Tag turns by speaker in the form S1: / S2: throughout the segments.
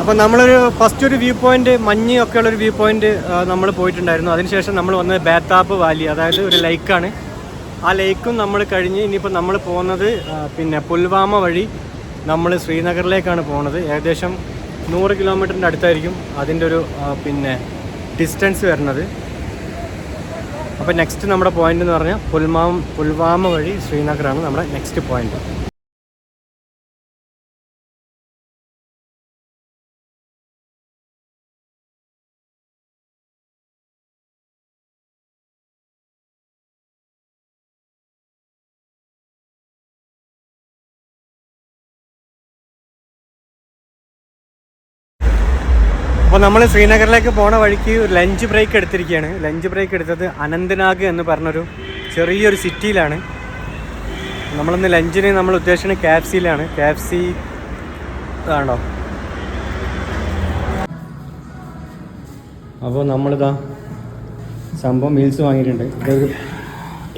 S1: അപ്പോൾ നമ്മളൊരു ഫസ്റ്റ് ഒരു വ്യൂ പോയിന്റ് മഞ്ഞ് ഒക്കെയുള്ളൊരു വ്യൂ പോയിന്റ് നമ്മൾ പോയിട്ടുണ്ടായിരുന്നു. അതിനുശേഷം നമ്മൾ വന്നത് ബേത്താപ്പ് വാലി, അതായത് ഒരു ലേക്കാണ്. ആ ലേക്കും നമ്മൾ കഴിഞ്ഞ് ഇനിയിപ്പോൾ നമ്മൾ പോകുന്നത് പിന്നെ പുൽവാമ വഴി നമ്മൾ ശ്രീനഗറിലേക്കാണ് പോകുന്നത്. ഏകദേശം 100 കിലോമീറ്ററിൻ്റെ അടുത്തായിരിക്കും അതിൻ്റെ ഒരു പിന്നെ ഡിസ്റ്റൻസ് വരുന്നത്. അപ്പോൾ നെക്സ്റ്റ് നമ്മുടെ പോയിന്റ് എന്ന് പറഞ്ഞാൽ പുൽവാമ വഴി ശ്രീനഗറാണ് നമ്മുടെ നെക്സ്റ്റ് പോയിന്റ്. അപ്പോൾ നമ്മൾ ശ്രീനഗറിലേക്ക് പോണ വഴിക്ക് ഒരു ലഞ്ച് ബ്രേക്ക് എടുത്തിരിക്കുകയാണ്. ലഞ്ച് ബ്രേക്ക് എടുത്തത് അനന്ത്നാഗ് എന്ന് പറഞ്ഞൊരു ചെറിയൊരു സിറ്റിയിലാണ്. നമ്മളിന്ന് ലഞ്ചിന് നമ്മൾ ഉദ്ദേശിക്കുന്നത് KFCയിലാണ്. KFC ആണോ? അപ്പോൾ നമ്മളിതാ സംഭവം മീൽസ് വാങ്ങിയിട്ടുണ്ട്.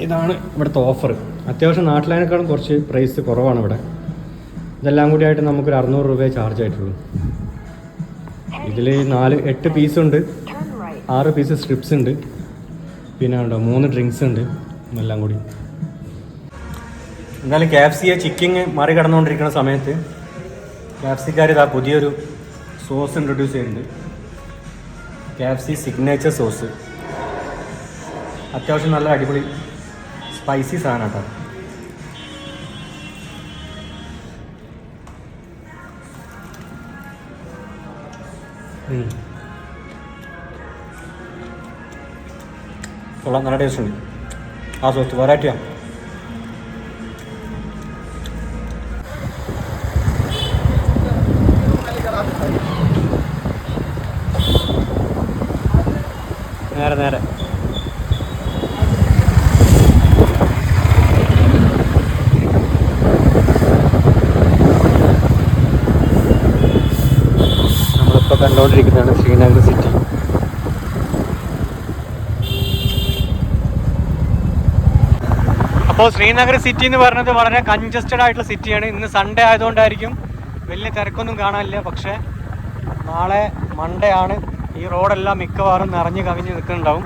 S1: ഇതാണ് ഇവിടുത്തെ ഓഫർ. അത്യാവശ്യം നാട്ടിലേക്കാളും കുറച്ച് പ്രൈസ് കുറവാണ് ഇവിടെ. ഇതെല്ലാം കൂടി ആയിട്ട് നമുക്കൊരു 600 രൂപയെ ചാർജ് ആയിട്ടുള്ളൂ. ഇതിൽ 8 പീസുണ്ട്, 6 പീസ് സ്ട്രിപ്സ് ഉണ്ട്, പിന്നെ ഉണ്ടോ 3 ഡ്രിങ്ക്സ് ഉണ്ട്, എല്ലാം കൂടി. എന്തായാലും KFCയെ ചിക്കന് മറികടന്നുകൊണ്ടിരിക്കുന്ന സമയത്ത് KFCക്കാർ ഇതാ പുതിയൊരു സോസ് ഇൻട്രൊഡ്യൂസ് ചെയ്യുന്നുണ്ട്. KFC signature sauce. അത്യാവശ്യം നല്ല അടിപൊളി സ്പൈസി സാധനം കേട്ടോ. കൊള്ളാം, നല്ല ടേസ്റ്റ് ഉണ്ട്. ആ സോസ് വെറൈറ്റിയാണ്. നേരെ നമ്മളിപ്പോൾ കണ്ടുകൊണ്ടിരിക്കുന്നതാണ് ശ്രീനഗർ സിറ്റി. അപ്പോൾ ശ്രീനഗർ സിറ്റി എന്ന് പറയുന്നത് വളരെ കൺജസ്റ്റഡ് ആയിട്ടുള്ള സിറ്റിയാണ്. ഇന്ന് സൺഡേ ആയതുകൊണ്ടായിരിക്കും വലിയ തിരക്കൊന്നും കാണാനില്ല. പക്ഷേ നാളെ മൺഡേ ആണ്. ഈ റോഡെല്ലാം മിക്കവാറും നിറഞ്ഞ് കവിഞ്ഞ് നിൽക്കുന്നുണ്ടാവും.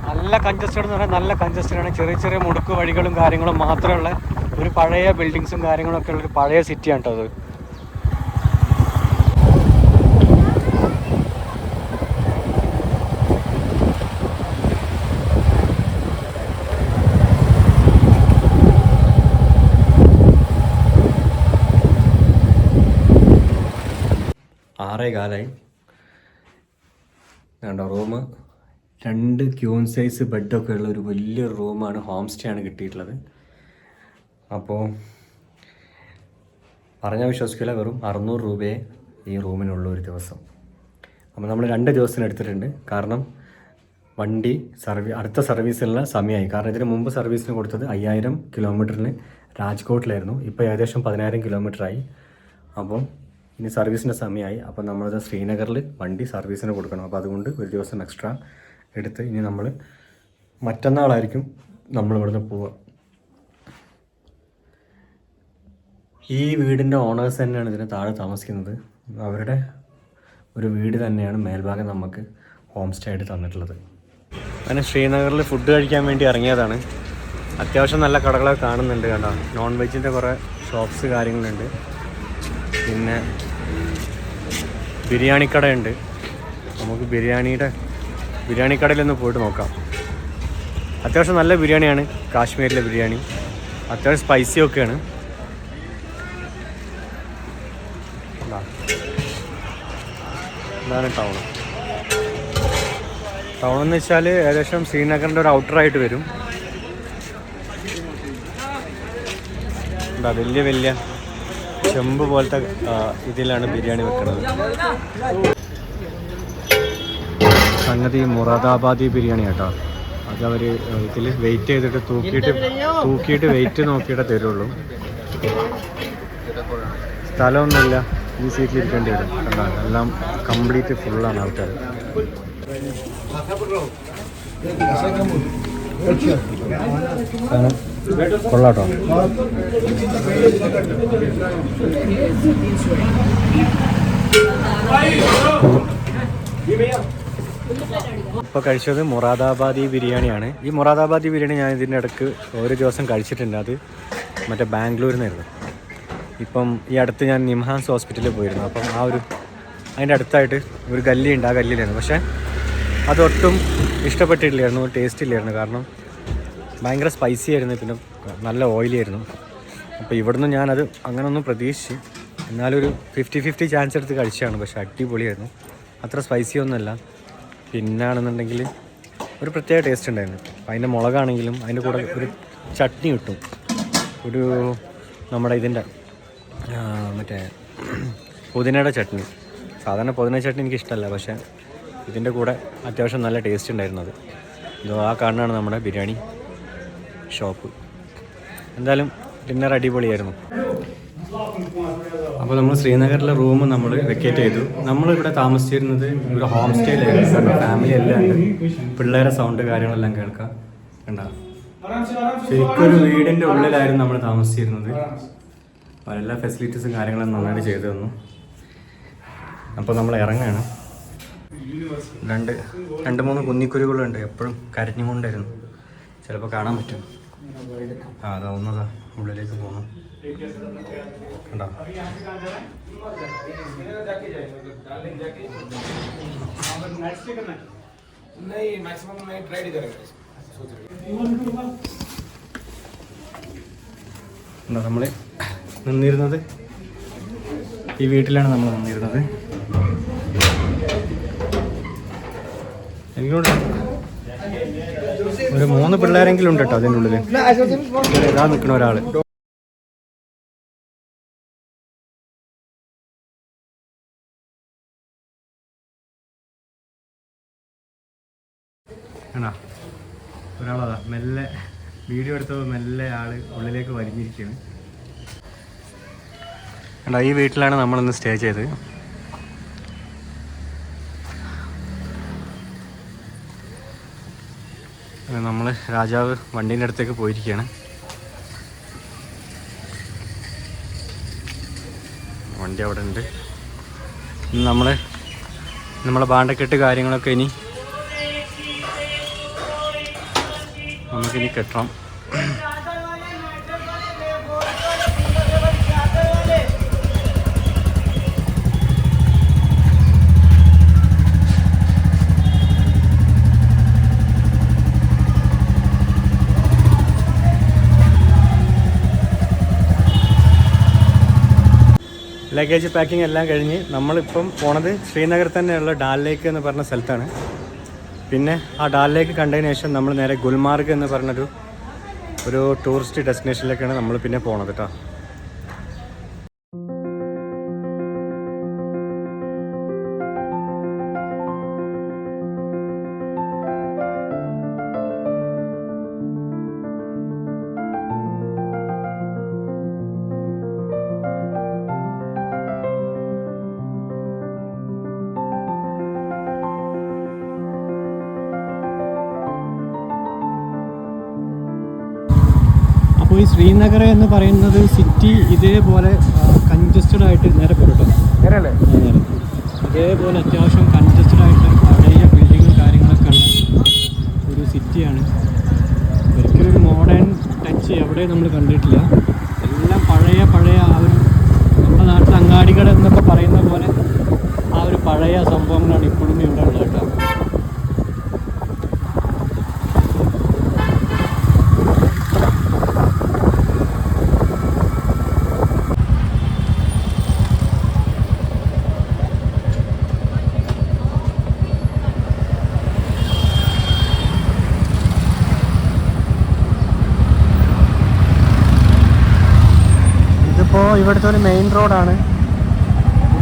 S1: നല്ല കൺജസ്റ്റഡ് എന്ന് പറഞ്ഞാൽ നല്ല കൺജസ്റ്റഡാണ്. ചെറിയ ചെറിയ മുടുക്ക് വഴികളും കാര്യങ്ങളും മാത്രമുള്ള ഒരു പഴയ ബിൽഡിങ്സും കാര്യങ്ങളൊക്കെ ഉള്ളൊരു പഴയ സിറ്റിയാണ് കേട്ടോ അത്. കാലായി വേണ്ട റൂം 2 ക്യൂൺ സൈസ് ബെഡൊക്കെ ഉള്ള ഒരു വലിയൊരു റൂമാണ്. ഹോം സ്റ്റേ ആണ് കിട്ടിയിട്ടുള്ളത്. അപ്പോൾ പറഞ്ഞാൽ വിശ്വസിക്കില്ല, വെറും 600 രൂപയെ ഈ റൂമിനുള്ള ഒരു ദിവസം. അപ്പോൾ നമ്മൾ 2 ദിവസത്തിന് എടുത്തിട്ടുണ്ട്. കാരണം വണ്ടി അടുത്ത സർവീസിനുള്ള സമയമായി. കാരണം ഇതിന് മുമ്പ് സർവീസിന് കൊടുത്തത് 5000 കിലോമീറ്ററിന് രാജ്കോട്ടിലായിരുന്നു. ഇപ്പോൾ ഏകദേശം 10000 കിലോമീറ്ററായി. അപ്പം ഇനി സർവീസിൻ്റെ സമയമായി. അപ്പോൾ നമ്മളത് ശ്രീനഗറിൽ വണ്ടി സർവീസിന് കൊടുക്കണം. അപ്പോൾ അതുകൊണ്ട് ഒരു ദിവസം എക്സ്ട്രാ എടുത്ത് ഇനി നമ്മൾ മറ്റന്നാളായിരിക്കും നമ്മളിവിടുന്ന് പോവുക. ഈ വീടിൻ്റെ ഓണേഴ്സ് തന്നെയാണ് ഇതിന് താഴെ താമസിക്കുന്നത്. അവരുടെ ഒരു വീട് തന്നെയാണ് മേൽഭാഗം നമുക്ക് ഹോം സ്റ്റേ ആയിട്ട് തന്നിട്ടുള്ളത്. അങ്ങനെ ശ്രീനഗറിൽ ഫുഡ് കഴിക്കാൻ വേണ്ടി ഇറങ്ങിയതാണ്. അത്യാവശ്യം നല്ല കടകളൊക്കെ കാണുന്നുണ്ട്. കണ്ടോ, നോൺ വെജിൻ്റെ കുറേ ഷോപ്സ് കാര്യങ്ങളുണ്ട്. പിന്നെ ബിരിയാണി കടയുണ്ട്. നമുക്ക് ബിരിയാണി കടയിലൊന്ന് പോയിട്ട് നോക്കാം. അത്യാവശ്യം നല്ല ബിരിയാണിയാണ്, കാശ്മീരിലെ ബിരിയാണി. അത്യാവശ്യം സ്പൈസി ഒക്കെയാണ്. ഇതാണ് ടൗൺ എന്ന് വെച്ചാൽ ഏകദേശം ശ്രീനഗറിൻ്റെ ഒരു ഔട്ടറായിട്ട് വരും. എന്താ വലിയ ചെമ്പ് പോലത്തെ ഇതിലാണ് ബിരിയാണി വെക്കുന്നത്. സംഗതി മുറാദാബാദി ബിരിയാണി കേട്ടോ. അതവർ ഇതിൽ വെയിറ്റ് ചെയ്തിട്ട് തൂക്കിയിട്ട് വെയിറ്റ് നോക്കിയിട്ടേ തരുള്ളൂ. സ്ഥലമൊന്നുമില്ല, ഈ സീറ്റിൽ ഇരിക്കേണ്ടി വരും. കണ്ടോ, എല്ലാം കംപ്ലീറ്റ് ഫുള്ളാണ് ആൾക്കാർ. കൊള്ളാട്ടോ. ഇപ്പോൾ കഴിച്ചത് മൊറാദാബാദി ബിരിയാണിയാണ്. ഈ മൊറാദാബാദി ബിരിയാണി ഞാൻ ഇതിൻ്റെ ഇടയ്ക്ക് ഒരു ദിവസം കഴിച്ചിട്ടുണ്ട്. അത് മറ്റേ ബാംഗ്ലൂരിൽ നിന്നായിരുന്നു. ഇപ്പം ഈ അടുത്ത് ഞാൻ നിംഹാൻസ് ഹോസ്പിറ്റലിൽ പോയിരുന്നു. അപ്പം അതിൻ്റെ അടുത്തായിട്ട് ഒരു ഗല്ലിയുണ്ട്, ആ ഗല്ലിയിലായിരുന്നു. പക്ഷേ അതൊട്ടും ഇഷ്ടപ്പെട്ടിട്ടില്ലായിരുന്നു, ടേസ്റ്റ് ഇല്ലായിരുന്നു. കാരണം ഭയങ്കര സ്പൈസി ആയിരുന്നു, പിന്നെ നല്ല ഓയിലി ആയിരുന്നു. അപ്പോൾ ഇവിടുന്ന് ഞാനത് അങ്ങനെയൊന്നും പ്രതീക്ഷിച്ച്, എന്നാലൊരു 50-50 ചാൻസ് എടുത്ത് കഴിച്ചതാണ്. പക്ഷേ അടിപൊളിയായിരുന്നു. അത്ര സ്പൈസി ഒന്നുമല്ല. പിന്നാണെന്നുണ്ടെങ്കിൽ ഒരു പ്രത്യേക ടേസ്റ്റ് ഉണ്ടായിരുന്നു. അപ്പോൾ അതിൻ്റെ മുളകാണെങ്കിലും അതിൻ്റെ കൂടെ ഒരു ചട്നി കിട്ടും, ഒരു നമ്മുടെ ഇതിൻ്റെ മറ്റേ പുതിനയുടെ ചട്നി. സാധാരണ പുതിന ചട്നി എനിക്ക് ഇഷ്ടമല്ല, പക്ഷേ ഇതിൻ്റെ കൂടെ അത്യാവശ്യം നല്ല ടേസ്റ്റ് ഉണ്ടായിരുന്നു. ഇത് ആ കാണുന്നതാണ് നമ്മുടെ ബിരിയാണി ഷോപ്പ്. എന്തായാലും ഡിന്നർ അടിപൊളിയായിരുന്നു. അപ്പോൾ നമ്മൾ ശ്രീനഗറിലെ റൂം നമ്മൾ വെക്കേറ്റ് ചെയ്തു. നമ്മളിവിടെ താമസിച്ചിരുന്നത് ഒരു ഹോം സ്റ്റേയിലായിരുന്നു. ഫാമിലി എല്ലാം ഉണ്ട്, പിള്ളേരെ സൗണ്ട് കാര്യങ്ങളെല്ലാം കേൾക്കാം. ഉണ്ടാകും ശരിക്കും ഒരു വീടിൻ്റെ ഉള്ളിലായിരുന്നു നമ്മൾ താമസിച്ചിരുന്നത്. എല്ലാ ഫെസിലിറ്റീസും കാര്യങ്ങളും നന്നായിട്ട് ചെയ്തു തന്നു. അപ്പോൾ നമ്മൾ ഇറങ്ങുകയാണ്. 2-3 കുന്നിക്കുരുകളുണ്ട്, എപ്പോഴും കരഞ്ഞുകൊണ്ടായിരുന്നു. ചിലപ്പോൾ കാണാൻ പറ്റും. അതാ ഒന്നതാ ഉള്ളിലേക്ക് പോകണം. കണ്ടോ? നമ്മൾ നിന്നിരുന്നത് ഈ വീട്ടിലാണ് നമ്മൾ നിന്നിരുന്നത്. എനിക്കൊണ്ട് ഒരു 3 പിള്ളേരെങ്കിലും ഉണ്ട് കേട്ടോ അതിൻ്റെ ഉള്ളിൽ. ഇതാ നിൽക്കണ ഒരാൾ. ആണോ? ഒരാളതാ മെല്ലെ വീഡിയോ എടുത്തപ്പോൾ മെല്ലെ ആൾ ഉള്ളിലേക്ക് വലിഞ്ഞിരിക്കുകയാണ്. കണ്ടോ? ഈ വീട്ടിലാണ് നമ്മളിന്ന് സ്റ്റേ ചെയ്തത്. നമ്മൾ രാജാവ് വണ്ടീൻ്റെ അടുത്തേക്ക് പോയിരിക്കുകയാണ്. വണ്ടി അവിടെ ഉണ്ട്. നമ്മളെ ബാണ്ടക്കെട്ട് കാര്യങ്ങളൊക്കെ നമുക്കിനി കെട്ടണം. ലഗേജ് പാക്കിംഗ് എല്ലാം കഴിഞ്ഞ് നമ്മളിപ്പം പോണത് ശ്രീനഗർ തന്നെയുള്ള ഡാൽ ലേക്ക് എന്ന് പറഞ്ഞ സ്ഥലത്താണ്. പിന്നെ ആ ഡാൽ ലേക്ക് കണ്ടതിന് ശേഷം നമ്മൾ നേരെ ഗുൽമാർഗ് എന്ന് പറഞ്ഞൊരു ടൂറിസ്റ്റ് ഡെസ്റ്റിനേഷനിലേക്കാണ് നമ്മൾ പിന്നെ പോണത് കേട്ടോ. അപ്പോൾ ഈ ശ്രീനഗർ എന്ന് പറയുന്നത് സിറ്റി ഇതേപോലെ കൺജസ്റ്റഡ് ആയിട്ട് നേരെ പോരട്ടോ, നേരെ ഇതേപോലെ അത്യാവശ്യം കൺജസ്റ്റഡ് ആയിട്ട് പഴയ ബിൽഡിങ്ങും കാര്യങ്ങളൊക്കെ ഉള്ള ഒരു സിറ്റിയാണ്. ഒരിക്കലും ഒരു മോഡേൺ ടച്ച് എവിടെ നമ്മൾ കണ്ടിട്ടില്ല. എല്ലാം പഴയ ആ ഒരു നമ്മുടെ നാട്ടിൽ അങ്ങാടികൾ എന്നൊക്കെ പറയുന്ന പോലെ ആ ഒരു പഴയ സംഭവങ്ങളാണ് ഇപ്പോഴും ഇവിടെ ഉള്ളത് കേട്ടോ. ഇപ്പോൾ ഇവിടുത്തെ ഒരു മെയിൻ റോഡാണ്.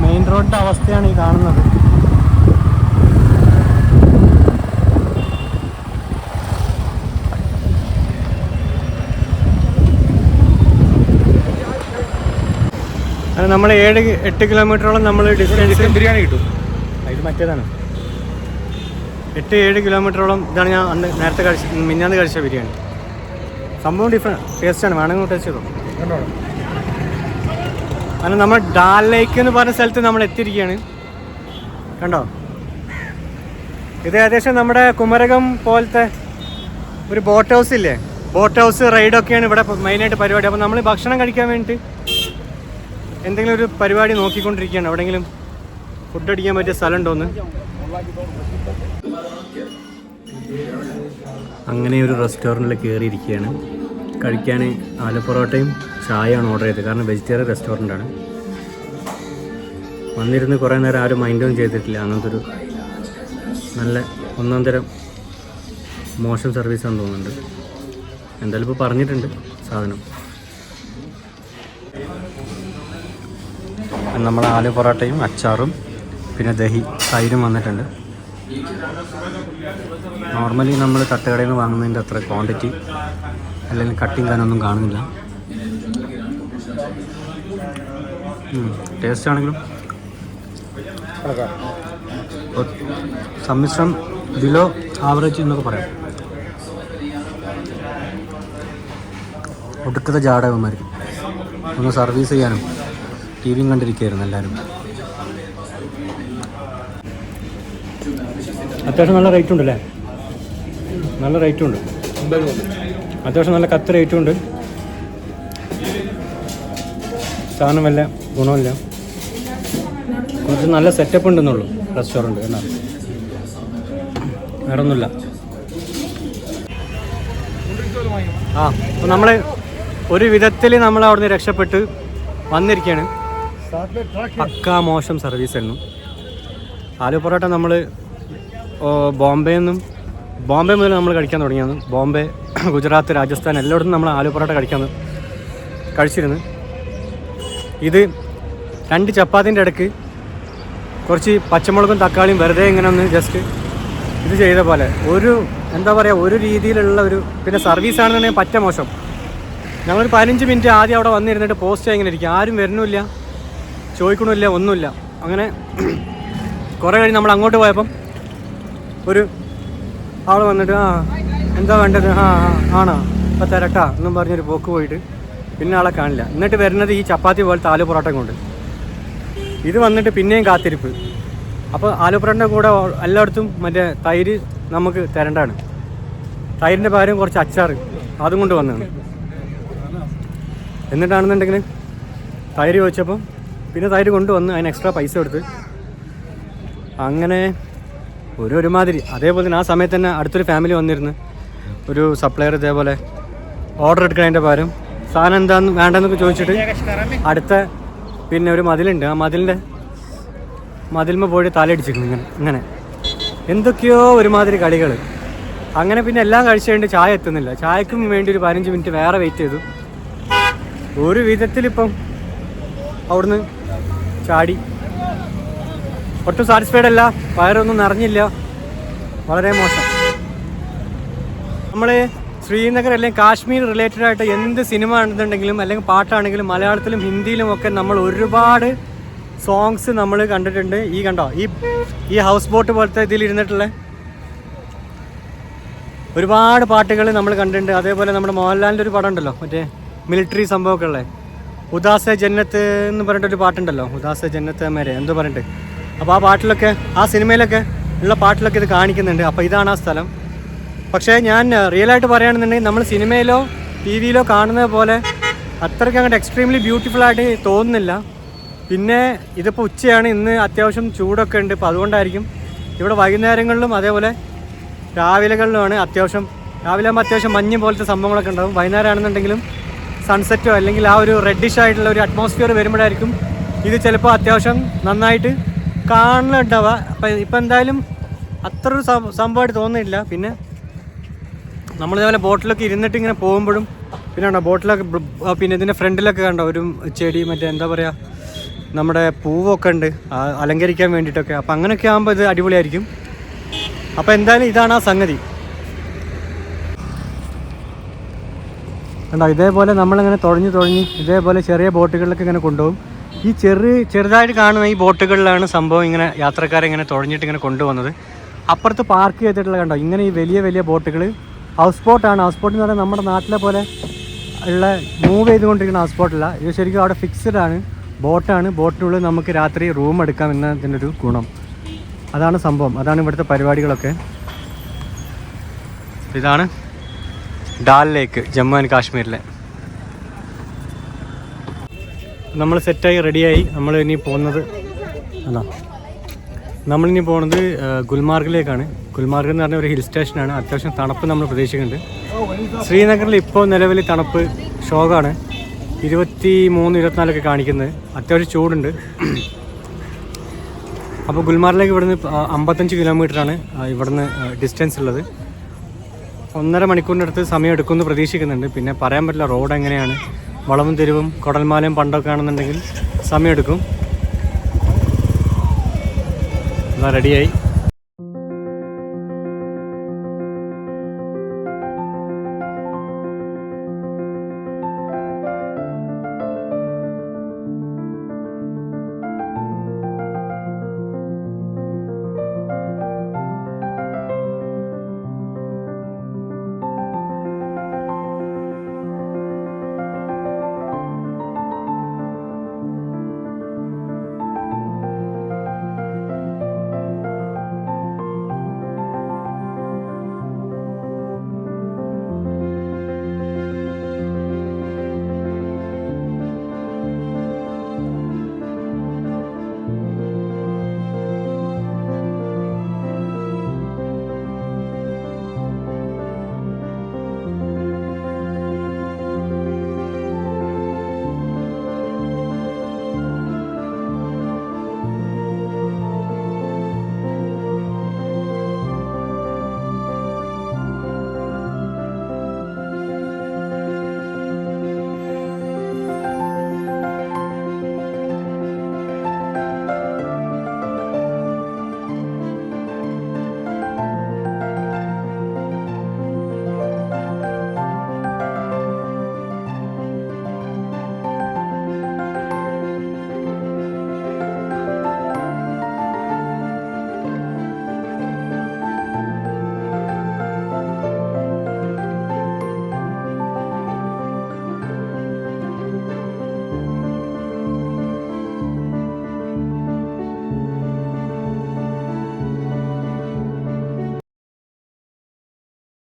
S1: മെയിൻ റോഡിൻ്റെ അവസ്ഥയാണ് ഈ കാണുന്നത്. അത് നമ്മൾ 7-8 കിലോമീറ്ററോളം നമ്മൾ ഡിസ്റ്റൻസ് ബിരിയാണി കിട്ടും. ഇത് മറ്റേതാണ്. 8-7 കിലോമീറ്ററോളം ഇതാണ് ഞാൻ അന്ന് നേരത്തെ മിന്നാന്ന് കഴിച്ച ബിരിയാണി. സംഭവം ഡിഫറെൻറ്റ് ടേസ്റ്റാണ്. വേണമെങ്കിൽ ടേസ്റ്റ് ചെയ്തോ. കണ്ടോളൂ. അങ്ങനെ നമ്മൾ ഡാൽ ലേക്ക് എന്ന് പറഞ്ഞ സ്ഥലത്ത് നമ്മൾ എത്തിയിരിക്കുകയാണ്. കണ്ടോ? ഇത് ഏകദേശം നമ്മുടെ കുമരകം പോലത്തെ ഒരു ബോട്ട് ഹൗസ് ഇല്ലേ, ബോട്ട് ഹൗസ് റൈഡൊക്കെയാണ് ഇവിടെ മെയിനായിട്ട് പരിപാടി. അപ്പോൾ നമ്മൾ ഭക്ഷണം കഴിക്കാൻ വേണ്ടിയിട്ട് എന്തെങ്കിലും ഒരു പരിപാടി നോക്കിക്കൊണ്ടിരിക്കുകയാണ്. എവിടെയെങ്കിലും ഫുഡ് അടിക്കാൻ പറ്റിയ സ്ഥലം ഉണ്ടോയെന്ന്. അങ്ങനെ ഒരു റെസ്റ്റോറൻറ്റിൽ കയറിയിരിക്കുകയാണ്. കഴിക്കാൻ ആലു പൊറോട്ടയും ചായയാണ് ഓർഡർ ചെയ്തത്. കാരണം വെജിറ്റേറിയൻ റെസ്റ്റോറൻ്റാണ്. വന്നിരുന്ന് കുറേ നേരം ആരും മൈൻഡൊന്നും ചെയ്തിട്ടില്ല. അങ്ങനത്തെ ഒരു നല്ല ഒന്നാം തരം മോശം സർവീസാണെന്ന് തോന്നുന്നുണ്ട്. എന്തായാലും ഇപ്പോൾ പറഞ്ഞിട്ടുണ്ട് സാധനം. നമ്മുടെ ആലു പൊറോട്ടയും അച്ചാറും പിന്നെ ദഹി തൈരും വന്നിട്ടുണ്ട്. നോർമലി നമ്മൾ തട്ടുകടയിൽ നിന്ന് വാങ്ങുന്നതിൻ്റെ അത്ര ക്വാണ്ടിറ്റി അല്ലെങ്കിൽ കട്ടിങ് കാനൊന്നും കാണുന്നില്ല. ടേസ്റ്റ് ആണെങ്കിലും സമ്മിശ്രം ബിലോ ആവറേജ് എന്നൊക്കെ പറയാം. ഒടുക്കത്തെ ജാടകന്മാർക്ക് ഒന്ന് സർവീസ് ചെയ്യാനും ടി വിയും കണ്ടിരിക്കുകയായിരുന്നു എല്ലാവരും. അത്യാവശ്യം നല്ല റേറ്റും ഉണ്ടല്ലേ? നല്ല റേറ്റും ഉണ്ട്. അത്യാവശ്യം നല്ല കത്ത് റേറ്റും ഉണ്ട്. സാധനം വല്ല ഗുണമില്ല. കുറച്ച് നല്ല സെറ്റപ്പ് ഉണ്ടെന്നുള്ളൂ റെസ്റ്റോറൻറ്റ്. എന്നാ വേറെ ഒന്നുമില്ല. അപ്പോൾ നമ്മൾ ഒരു വിധത്തിൽ നമ്മൾ അവിടുന്ന് രക്ഷപ്പെട്ട് വന്നിരിക്കുകയാണ്. പക്കാ മോശം സർവീസായിരുന്നു. ആലു പൊറോട്ട നമ്മൾ ബോംബെ മുതൽ നമ്മൾ കഴിക്കാൻ തുടങ്ങിയാണ്. ബോംബെ, ഗുജറാത്ത്, രാജസ്ഥാൻ എല്ലായിടത്തും നമ്മൾ ആലു പൊറോട്ട കഴിച്ചിരുന്നു. ഇത് 2 ചപ്പാത്തിൻ്റെ ഇടയ്ക്ക് കുറച്ച് പച്ചമുളകും തക്കാളിയും വെറുതെ ഇങ്ങനെ ഒന്ന് ജസ്റ്റ് ഇത് ചെയ്ത പോലെ ഒരു എന്താ പറയുക, ഒരു രീതിയിലുള്ള ഒരു പിന്നെ സർവീസാണെന്നുണ്ടെങ്കിൽ പറ്റ മോശം. ഞങ്ങളൊരു 15 മിനിറ്റ് ആദ്യം അവിടെ വന്നിരുന്നിട്ട് പോസ്റ്റ് ഇങ്ങനെ ഇരിക്കും. ആരും വരുന്നില്ല, ചോദിക്കണമില്ല, ഒന്നുമില്ല. അങ്ങനെ കുറേ കഴിഞ്ഞ് നമ്മൾ അങ്ങോട്ട് പോയപ്പം ഒരു ആൾ വന്നിട്ട് എന്താ വേണ്ടത്, ആണോ ഇപ്പം തരട്ടാ എന്നും പറഞ്ഞൊരു പോക്ക് പോയിട്ട് പിന്നെ ആളെ കാണില്ല. എന്നിട്ട് വരുന്നത് ഈ ചപ്പാത്തി പോലത്തെ ആലു പൊറോട്ട കൊണ്ട്. ഇത് വന്നിട്ട് പിന്നെയും കാത്തിരിപ്പ്. അപ്പോൾ ആലു പൊറോട്ടൻ്റെ കൂടെ എല്ലായിടത്തും മറ്റേ തൈര് നമുക്ക് തരേണ്ടതാണ്. തൈരിൻ്റെ പകരം കുറച്ച് അച്ചാർ അതും കൊണ്ട് വന്നതാണ്. എന്നിട്ടാണെന്നുണ്ടെങ്കിൽ തൈര് ചോദിച്ചപ്പം പിന്നെ തൈര് കൊണ്ടുവന്ന് അതിന് എക്സ്ട്രാ പൈസ കൊടുത്ത് അങ്ങനെ ഒരുമാതിരി. അതേപോലെ തന്നെ ആ സമയത്ത് തന്നെ അടുത്തൊരു ഫാമിലി വന്നിരുന്നു. ഒരു സപ്ലയർ ഇതേപോലെ ഓർഡർ എടുക്കുന്നതിൻ്റെ പകരം സാധനം എന്താണെന്ന് വേണ്ടെന്നൊക്കെ ചോദിച്ചിട്ട് അടുത്ത പിന്നെ ഒരു മതിലുണ്ട്, ആ മതിൽമ പോയി തലയിടിച്ചിരിക്കുന്നു. ഇങ്ങനെ എന്തൊക്കെയോ ഒരുമാതിരി കളികൾ. അങ്ങനെ പിന്നെ എല്ലാം കഴിച്ചു കഴിഞ്ഞിട്ട് ചായ എത്തുന്നില്ല. ചായക്കും വേണ്ടി ഒരു 15 മിനിറ്റ് വേറെ വെയിറ്റ് ചെയ്തു. ഒരു വിധത്തിലിപ്പം അവിടുന്ന് ചാടി. ഒട്ടും സാറ്റിസ്ഫൈഡ് അല്ല, വയറൊന്നും നിറഞ്ഞില്ല, വളരെ മോശം. നമ്മൾ ശ്രീനഗർ അല്ലെങ്കിൽ കാശ്മീർ റിലേറ്റഡ് ആയിട്ട് എന്ത് സിനിമ ആണെന്നുണ്ടെങ്കിലും അല്ലെങ്കിൽ പാട്ടാണെങ്കിലും മലയാളത്തിലും ഹിന്ദിയിലും ഒക്കെ നമ്മൾ ഒരുപാട് സോങ്സ് നമ്മൾ കണ്ടിട്ടുണ്ട്. ഈ കണ്ടോ ഈ ഹൗസ് ബോട്ട് പോലത്തെ ഇതിലിരുന്നിട്ടുള്ള ഒരുപാട് പാട്ടുകൾ നമ്മൾ കണ്ടിട്ടുണ്ട്. അതേപോലെ നമ്മുടെ മോഹൻലാലിൻ്റെ ഒരു പടം ഉണ്ടല്ലോ, മറ്റേ മിലിറ്ററി സംഭവമൊക്കെ ഉള്ളത്, ഉദാസെ ജന്നത്ത് എന്ന് പറഞ്ഞിട്ടൊരു പാട്ടുണ്ടല്ലോ, ഉദാസെ ജന്നത്ത് മേരെ എന്തോ പറഞ്ഞിട്ട്. അപ്പോൾ ആ പാട്ടിലൊക്കെ, ആ സിനിമയിലൊക്കെ ഉള്ള പാട്ടിലൊക്കെ ഇത് കാണിക്കുന്നുണ്ട്. അപ്പോൾ ഇതാണ് ആ സ്ഥലം. പക്ഷേ ഞാൻ റിയലായിട്ട് പറയുകയാണെന്നുണ്ടെങ്കിൽ നമ്മൾ സിനിമയിലോ ടി വിയിലോ കാണുന്നത് പോലെ അത്രയ്ക്ക് അങ്ങോട്ട് എക്സ്ട്രീംലി ബ്യൂട്ടിഫുള്ളായിട്ട് തോന്നുന്നില്ല. പിന്നെ ഇതിപ്പോൾ ഉച്ചയാണ്, ഇന്ന് അത്യാവശ്യം ചൂടൊക്കെ ഉണ്ട്. അപ്പോൾ അതുകൊണ്ടായിരിക്കും ഇവിടെ വൈകുന്നേരങ്ങളിലും അതേപോലെ രാവിലെകളിലുമാണ് രാവിലെ ആകുമ്പോൾ അത്യാവശ്യം മഞ്ഞ് പോലത്തെ സംഭവങ്ങളൊക്കെ ഉണ്ടാകും. വൈകുന്നേരം ആണെന്നുണ്ടെങ്കിലും സൺസെറ്റോ അല്ലെങ്കിൽ ആ ഒരു റെഡിഷ് ആയിട്ടുള്ള ഒരു അറ്റ്മോസ്ഫിയർ വരുമ്പോഴായിരിക്കും ഇത് ചിലപ്പോൾ അത്യാവശ്യം നന്നായിട്ട് കാണുന്നുണ്ടാവുക. അപ്പം ഇപ്പം എന്തായാലും അത്ര ഒരു സംഭവമായിട്ട് തോന്നുന്നില്ല. പിന്നെ നമ്മളിതേപോലെ ബോട്ടിലൊക്കെ ഇരുന്നിട്ട് ഇങ്ങനെ പോകുമ്പോഴും പിന്നെ ഉണ്ടോ ബോട്ടിലൊക്കെ പിന്നെ ഇതിൻ്റെ ഫ്രണ്ടിലൊക്കെ കണ്ടോ ഒരു ചെടി, മറ്റേ എന്താ പറയുക, നമ്മുടെ പൂവൊക്കെ ഉണ്ട് അലങ്കരിക്കാൻ വേണ്ടിയിട്ടൊക്കെ. അപ്പം അങ്ങനെയൊക്കെ ആകുമ്പോൾ ഇത് അടിപൊളിയായിരിക്കും. അപ്പോൾ എന്തായാലും ഇതാണ് ആ സംഗതി. കണ്ടോ ഇതേപോലെ നമ്മളിങ്ങനെ തുഴഞ്ഞ് ഇതേപോലെ ചെറിയ ബോട്ടുകളിലൊക്കെ ഇങ്ങനെ കൊണ്ടുപോകും. ഈ ചെറുതായിട്ട് കാണുന്ന ഈ ബോട്ടുകളിലാണ് സംഭവം ഇങ്ങനെ യാത്രക്കാരെ ഇങ്ങനെ തുഴഞ്ഞിട്ട് ഇങ്ങനെ കൊണ്ടുപോകുന്നത്. അപ്പുറത്ത് പാർക്ക് ചെയ്തിട്ടുള്ള കണ്ടോ ഇങ്ങനെ ഈ വലിയ ബോട്ടുകൾ ഹൗസ് ബോട്ടാണ്. ഹൗസ് ബോട്ട് എന്ന് പറഞ്ഞാൽ നമ്മുടെ നാട്ടിലെ പോലെ ഉള്ള മൂവ് ചെയ്തുകൊണ്ടിരിക്കുന്ന ഹൗസ് ബോട്ടല്ല. ഇത് ശരിക്കും അവിടെ ഫിക്സ്ഡ് ആണ്, ബോട്ടാണ്. ബോട്ടിനുള്ളിൽ നമുക്ക് രാത്രി റൂം എടുക്കാം എന്നതിൻ്റെ ഒരു ഗുണം. അതാണ് സംഭവം, അതാണ് ഇവിടുത്തെ പരിപാടികളൊക്കെ. ഇതാണ് ഡാൽ ലേക്ക്, ജമ്മു ആൻഡ് കാശ്മീരിലെ. നമ്മൾ സെറ്റായി റെഡിയായി. നമ്മൾ ഇനി പോകുന്നത് നമ്മളിനി പോകുന്നത് ഗുൽമാർഗിലേക്കാണ്. ഗുൽമാർഗ് എന്ന് പറഞ്ഞ ഒരു ഹിൽ സ്റ്റേഷനാണ്. അത്യാവശ്യം തണുപ്പ് നമ്മൾ പ്രതീക്ഷിക്കുന്നുണ്ട്. ശ്രീനഗറിൽ ഇപ്പോൾ നിലവിൽ തണുപ്പ് ഷോക്കാണ്, 23-24 കാണിക്കുന്നത്. അത്യാവശ്യം ചൂടുണ്ട്. അപ്പോൾ ഗുൽമാർഗിലേക്ക് ഇവിടുന്ന് 55 കിലോമീറ്ററാണ് ഇവിടുന്ന് ഡിസ്റ്റൻസ് ഉള്ളത്. 1.5 മണിക്കൂറിൻ്റെ അടുത്ത് സമയം എടുക്കുമെന്ന് പ്രതീക്ഷിക്കുന്നുണ്ട്. പിന്നെ പറയാൻ പറ്റില്ല റോഡ് എങ്ങനെയാണ്. വളവും തെരുവും കൊടൽമാലയും പണ്ടൊക്കെ ആണെന്നുണ്ടെങ്കിൽ സമയമെടുക്കും. റെഡിയായി.